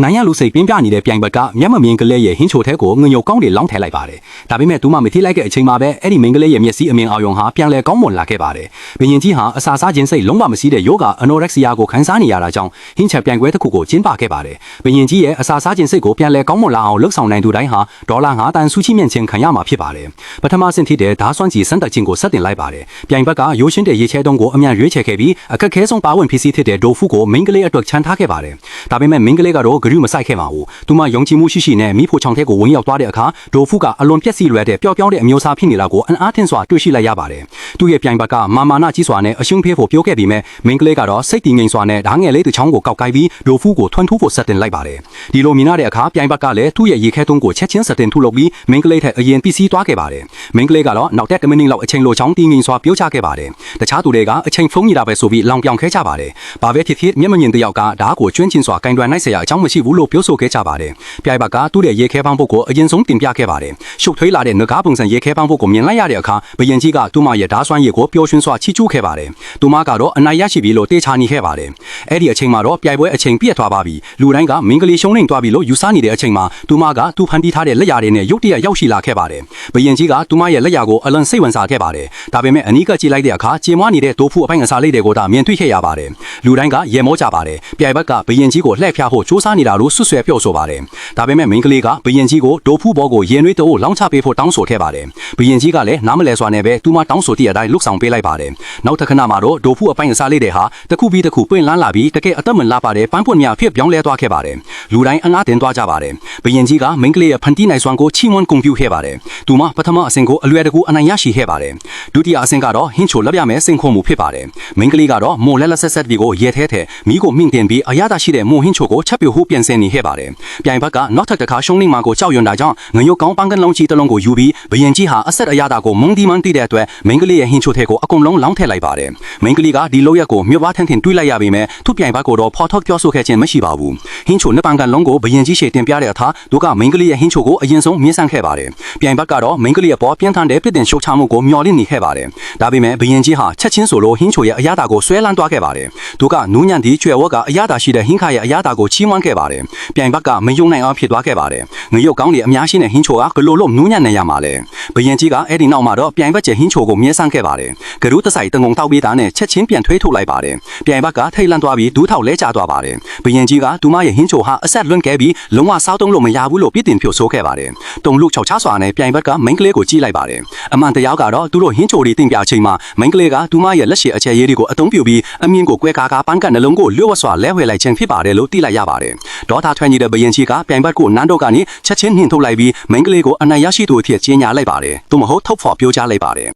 နိုင်ရလူစိတ်ပြင်းပြနေတဲ့ပြိုင်ဘက်ကမျက်မမြင်ကလေးရဲ့ဟင်းချိုထဲကိုငညိုကောင်းတွေလောင်းထည့်လိုက်ပါတယ်။ဒါပေမဲ့သူမှမထိလိုက်တဲ့အချိန်မှာပဲအဲ့ဒီမင်းကလေးရဲ့မျက်စိအမြင်အောင်ယုံဟာပြန်လဲကောင်းမွန်လာခဲ့ပါတယ်။ဘရင်ကြီးဟာအစာစားခြင်းစိတ်လုံးဝမရှိတဲ့ယောဂအနိုရက်ဆီယာကိုခံစားနေရတာကြောင့်ဟင်းချက်ပြိုင်ပွဲတစ်ခုကိုကျင်းပခဲ့ပါတယ်။ဘရင်ကြီးရဲ့အစာစားခြင်းစိတ်ကိုပြန်လဲကောင်းမွန်လာအောင်လှုပ်ဆောင်နိုင်သူတိုင်းဟာဒေါ်လာ9 တန်စုချိမြင့်ခြင်းခံရမှာဖြစ်ပါတယ်။ပထမဆင့်ထိတဲ့ဓာတ်စွမ်းကြီးစံတက်ခြင်းကိုဆက်တင်လိုက်ပါတယ်။ပြိုင်ဘက်ကရိုးရှင်းတဲ့ရေချဲတုံးကိုအမြန်ရွေးချယ်ခဲ့ပြီးအခက်ခဲဆုံးပါဝင်ဖြစ်စီဖြစ်တဲ့ဒိုဖူကိုမင်းကလေးအတွက်ချန်ထားခဲ့ပါတယ်။ဒါပေမဲ့မင်းကလေးကတော့ဂရုမစိုက်ခဲ့ပါဘူး။သူမှယုံကြည်မှုရှိရှိနဲ့မိဖို့ချောင်ထဲကိုဝင်ရောက်သွားတဲ့အခါဒိုဖူကအလွန်ပြက်စီလွယ်တဲ့ပျော့ပြောင်းတဲ့အမျိုးအစားဖြစ်နေတာကိုအံ့အားသင့်စွာတွေ့ရှိလိုက်ရပါတယ်။သူ့ရဲ့ပြိုင်ဘက်ကမာမာနကြီးစွာနဲ့အရှုံးဖေးဖို့ပြောခဲ့ပြီးမဲ့မင်းကလေးကတော့စိတ်တည်ငြိမ်စွာနဲ့ဓာငယ်လေးတစ်ချောင်းကိုကောက်ကိုက်ပြီးဒိုဖူကိုထွန်းထူးဖို့ဆက်တင်လိုက်ပါတယ်။ဒီလိုမြင်ရတဲ့အခါပြိုင်ဘက်ကလည်းသူ့ရဲ့ရေခဲတုံးကိုချက်ချင်းဆက်တင်ထုလုပ်ပြီးမင်းကလေးထက်အရင်ပစ္စည်းသွားခဲ့ပါတယ်။မင်းကလေးကတော့နောက်တဲ့10မိနစ်လောက်အချိန်လိုချောင်းတည်ငြိမ်စွာပြောချခဲ့ပါတယ်။တခြားသူတွေကအချိန်ဖုံးနေတာပဲဆိုပြီးလောင်ပြောင်ခဲကြပါတယ်။ဘာပဲဖြစ်ဖြစ်မျက်မမြင်တယောက်ကဓာတ်ကိုကျွန်းကျင်စွာကင်တွယ်နိုင်เสียရအကြောင်းမရှိဘူးလို့ပြောဆိုခဲ့ကြပါတယ်။ပြိုင်ဘက်ကသူ့ရဲ့ရေခဲပန်းပုတ်ကိုအရင်ဆုံးတင်ပြခဲ့ပါတယ်။ရှုပ်ထွေးလာတဲ့ငကားပုံစံရေခဲပန်းပုတ်ကိုမြင်လိုက်ရတဲ့အခါဘရင်ကြီးကသူ့မရဲ့ဓာတ်စွမ်းရည်ကိုပျော်ရွှင်စွာချီးကျူးခဲ့ပါတယ်။သူမကတော့အနိုင်ရရှိပြီလို့တေချာနေခဲ့ပါတယ်။အဲ့ဒီအချိန်မှာတော့ပြိုင်ပွဲအချိန်ပြည့်သွားပါပြီ။လူတိုင်းကမင်းကလေးရှုံးနေသွားပြီလို့ယူဆနေတဲ့အချိန်မှာသူမကသူဖန်တီးထားတဲ့လက်ရည်နဲ့ရုတ်တရက်ရောက်ရှိလာခဲ့ပါတယ်။ဘရင်ကြီးကသူမရဲ့လက်ရည်ကိုအလွန်စိတ်ဝင်စားခဲ့ပါတယ်။ဒါပေမဲ့အနီးကကြည့်လိုက်တဲ့အခါကြေမွားနေတဲ့တိုးဖူအပိုင်အစားလေးတွေကိုသာမြင်တွေ့ခဲ့ရပါတယ်။လူတိုင်းကရေမောကြပါတယ်။ပြိုင်ဘက်ကဘရင်ကြီးကိုလှည့်ဖျားဖို့စူးစမ်းနေတာလို့ဆွဆွဲပြောဆိုပါတယ်။ဒါပေမဲ့မင်းကလေးကဘရင်ကြီးကိုတိုးဖူဘောကိုရင်နွေးတိုးလောင်းချပေးဖို့တောင်းဆိုခဲ့ပါတယ်။ဘရင်ကြီးကလည်းနားမလဲစွာနဲ့ပဲသူမတောင်းဆိုတဲ့အတိုင်းလှုပ်ဆောင်ပေးလိုက်ပါတယ်။နောက်တစ်ခဏမှာတော့တိုးဖူအပိုင်အစားလေးတွေဟာတစ်ခုပြီးတစ်ခုပွင့်လန်းလာပြီးတကယ်အသက်မလာပါတဲ့ပန်းပွင့်များဖြစ်ပြောင်းလဲသွားခဲ့ပါတယ်။လူတိုင်းအငားတင်သွားကြပါတယ်။ဘရင်ကြီးကမင်းကလေးရဲ့ဖန်တီးနိုင်စွမ်းကိုချီးမွမ်းဂုဏ်ပြုခဲ့ပါတယ်။သူမပထမအဆင့်ကိုအလွယ်တကူအနိုင်ရရှိခဲ့ပါတယ်။ဒုတိယအဆင့်ကတော့ဟင်းချိုလက်ပြမဲ့စိန်ခေါ်မှုဖြစ်ပါတယ်။မင်းကလေးကတော့မိုးလက်ဆက်ဆက်ပြီးကိုရဲထဲမီးကိုမြင့်တင်ပြီးအရသာရှိတဲ့မိုးဟင်းချိုကိုချက်ပြိုဟိုးပြန်ဆင်နေခဲ့ပါတယ်။ပြိုင်ဘက်ကနောက်ထပ်တစ်ခါရှုံးနေမှာကိုကြောက်ရွံ့တာကြောင့်ငရုတ်ကောင်းပန်းကလုံးကြီးတစ်လုံးကိုယူပြီးဘရင်ကြီးဟာအဆက်အရသာကိုမုံဒီမန်းတည်တဲ့အတွက်မင်းကလေးရဲ့ဟင်းချိုထဲကိုအကုန်လုံးလောင်းထည့်လိုက်ပါတယ်။မင်းကလေးကဒီလောက်ရက်ကိုမြို့ဘာထန်ထင်တွေးလိုက်ရပေမဲ့သူ့ပြိုင်ဘက်ကိုတော့ဖော်ထုတ်ပြောဆိုခဲ့ခြင်းမရှိပါဘူး။ဟင်းချိုနှစ်ပန်းကလုံးကိုဘရင်ကြီးရှေ့တင်ပြတဲ့အခါသူကမင်းကလေးရဲ့ဟင်းချိုကိုအရင်ဆုံးမြင်ဆန်းခဲ့ပါတယ်။ပြိုင်ဘက်ကတော့မင်းကလေးရဲ့ပေါ်ပြင်းထန်တဲ့ပြစ်တင်ရှုတ်ချမှုကိုမျှော်လင့်နေခဲ့ပါတယ်။ဒါပေမဲ့ဘရင်ကြီးဟာချက်ချင်းဆိုလို့ဟင်းချိုရဲ့အရသာကိုဆွဲလန်းသွားခဲ့ပါတယ်။သူကနူးညံ့သည့်ကျွဲဝက်ကအရသာရှိတဲ့ဟင်းခါရဲ့အရသာကိုချီးမွမ်းခဲ့ပါတယ်။ပြိုင်ဘက်ကမယုံနိုင်အောင်ဖြစ်သွားခဲ့ပါတယ်။ငရုတ်ကောင်းတွေအများရှိတဲ့ဟင်းချိုကဂလိုလို့နူးညံ့နေရမှာလေ။ဘရင်ကြီးကအဲ့ဒီနောက်မှာတော့ပြိုင်ဘက်ကျဟင်းချိုကိုမြဲဆန်းခဲ့ပါတယ်။ဂရုတဆိုင်တငုံတောက်ပေးတာနဲ့ချက်ချင်းပြန်ထွေးထုတ်လိုက်ပါတယ်။ပြိုင်ဘက်ကထိတ်လန့်သွားပြီးဒူးထောက်လဲကျသွားပါတယ်။ဘရင်ကြီးကသူမရဲ့ဟင်းချိုဟာအဆက်လွန့်ခဲ့ပြီးလုံးဝစားသုံးလို့မရဘူးလို့ပြစ်တင်ဖြိုဆိုးခဲ့ပါတယ်။တုံလူချောက်ချစွာနဲ့ပြိုင်ဘက်ကမိန်းကလေးကိုကြည့်လိုက်ပါတယ်။အမှန်တရားကတော့သူတို့ဟင်းချိုတွေတင်ပြချိန်မှာမိန်းကလေးကသူမရဲ့လက်ရှိအခြေရေးတွေကိုအသုံးပြုပြီးအမြင့်ကိုကွဲကားပန်းကနှလုံးကိုလျှို့ဝှက်စွာလဲဝယ်လိုက်ခြင်းဖြစ်ပါတယ်လို့သိလိုက်ရပါတယ်။ဒေါသထွက်နေတဲ့ဘရင်ကြီးကပြိုင်ဘက်ကိုနန်းတော့ကနေချက်ချင်းနှင်ထုတ်လိုက်ပြီးမိန်းကလေးကိုအနိုင်ရရှိသူအဖြစ်ကြေညာလိုက်ပါတယ်။သူမဟုတ်ထုတ်ဖော်ပြောကြားလိုက်ပါတယ်